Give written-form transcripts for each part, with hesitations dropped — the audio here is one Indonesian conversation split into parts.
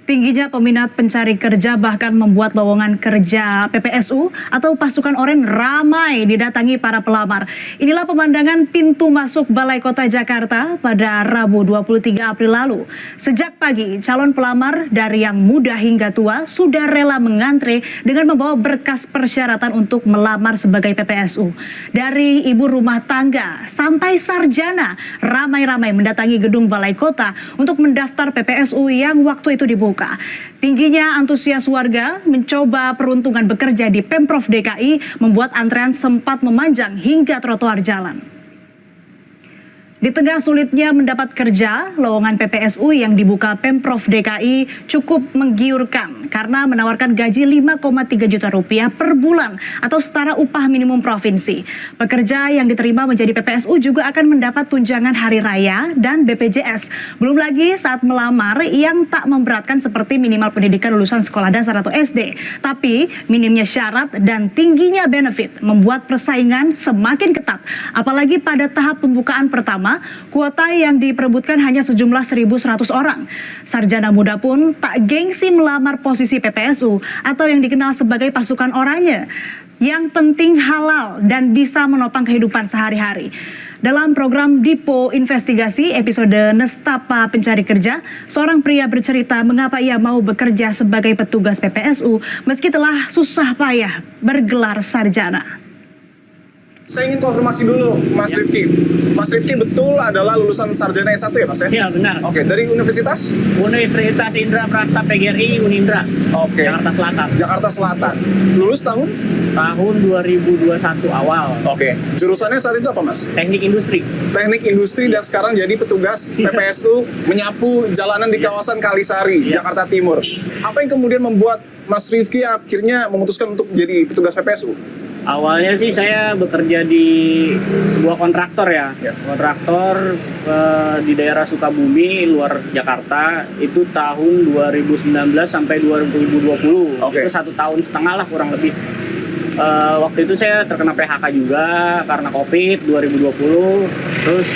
Tingginya peminat pencari kerja bahkan membuat lowongan kerja PPSU atau pasukan oranye ramai didatangi para pelamar. Inilah pemandangan pintu masuk Balai Kota Jakarta pada Rabu 23 April lalu. Sejak pagi, calon pelamar dari yang muda hingga tua sudah rela mengantre dengan membawa berkas persyaratan untuk melamar sebagai PPSU. Dari ibu rumah tangga sampai sarjana, ramai-ramai mendatangi gedung Balai Kota untuk mendaftar PPSU yang waktu itu dibuka. Tingginya antusias warga mencoba peruntungan bekerja di Pemprov DKI membuat antrean sempat memanjang hingga trotoar jalan. Di tengah sulitnya mendapat kerja, lowongan PPSU yang dibuka Pemprov DKI cukup menggiurkan karena menawarkan gaji 5,3 juta rupiah per bulan atau setara upah minimum provinsi. Pekerja yang diterima menjadi PPSU juga akan mendapat tunjangan hari raya dan BPJS. Belum lagi saat melamar yang tak memberatkan seperti minimal pendidikan lulusan sekolah dasar atau SD. Tapi minimnya syarat dan tingginya benefit membuat persaingan semakin ketat. Apalagi pada tahap pembukaan pertama, kuota yang diperebutkan hanya sejumlah 1.100 orang. Sarjana muda pun tak gengsi melamar posisi PPSU atau yang dikenal sebagai pasukan oranye. Yang penting halal dan bisa menopang kehidupan sehari-hari. Dalam program Dipo Investigasi episode Nestapa Pencari Kerja, seorang pria bercerita mengapa ia mau bekerja sebagai petugas PPSU meski telah susah payah bergelar sarjana. Saya ingin konfirmasi dulu, Mas Rifki. Mas Rifki betul adalah lulusan sarjana S1 ya, Mas? Iya, benar. Oke, dari universitas? Universitas Indra Prasta PGRI Unindra. Oke. Jakarta Selatan. Jakarta Selatan. Lulus tahun? Tahun 2021 awal. Oke. Jurusannya saat itu apa, Mas? Teknik industri. Teknik industri dan sekarang jadi petugas PPSU menyapu jalanan di kawasan Kalisari, Jakarta Timur. Apa yang kemudian membuat Mas Rifki akhirnya memutuskan untuk menjadi petugas PPSU? Awalnya sih saya bekerja di sebuah kontraktor ya. Kontraktor di daerah Sukabumi, luar Jakarta. Itu tahun 2019 sampai 2020. Itu 1,5 tahun lah kurang lebih. Waktu itu saya terkena PHK juga karena COVID 2020. Terus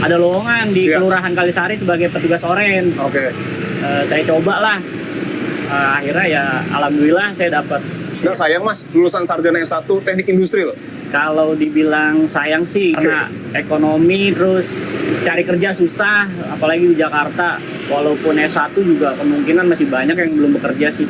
ada lowongan di Kelurahan Kalisari sebagai petugas oren. Saya coba lah. Akhirnya ya alhamdulillah saya dapat. Nggak sayang, Mas, lulusan sarjana S1 teknik industri loh. Kalau dibilang sayang sih karena ekonomi terus cari kerja susah, apalagi di Jakarta. Walaupun S1 juga kemungkinan masih banyak yang belum bekerja sih.